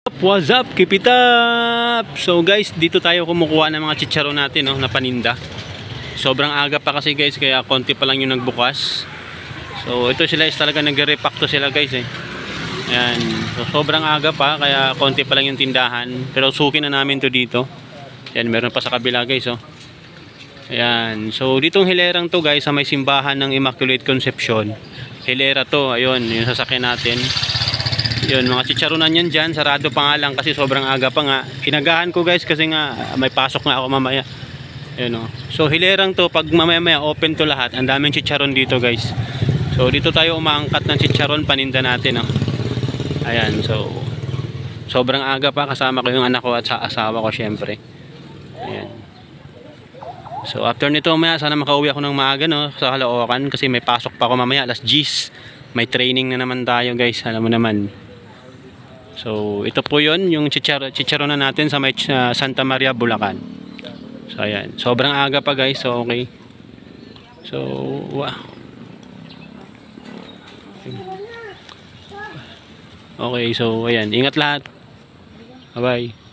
What's up? Keep it up! So guys, dito tayo kumukuha ng mga chicharon natin, no, na paninda. Sobrang aga pa kasi guys, kaya konti pa lang yung nagbukas. So ito sila is talaga nagre-repack to sila guys eh. Ayan. So sobrang aga pa, kaya konti pa lang yung tindahan. Pero suki na namin to dito. Ayan, meron pa sa kabila guys oh. Ayan. So ditong hilerang to guys, sa may simbahan ng Immaculate Conception. Hilera to, ayun, yung sasakyan natin. Yun, mga chicharonan yan dyan. Sarado pa nga lang kasi sobrang aga pa nga. Inagahan ko guys kasi nga may pasok nga ako mamaya. Yun, oh. So hilerang to, pag mamaya open to lahat. Ang daming chicharon dito guys. So dito tayo umaangkat ng chicharon, paninda natin oh. Ayan, so sobrang aga pa, kasama ko yung anak ko at sa asawa ko syempre. Ayan. So after nito mamaya sana makauwi ako ng maaga no, sa Caloocan kasi may pasok pa ako mamaya alas 10. May training na naman tayo guys, alam mo naman. So ito po yun, yung chicharon na natin sa may Santa Maria, Bulacan. So ayan, sobrang aga pa guys, so okay. So wow. Okay, so ayan, ingat lahat. Bye bye.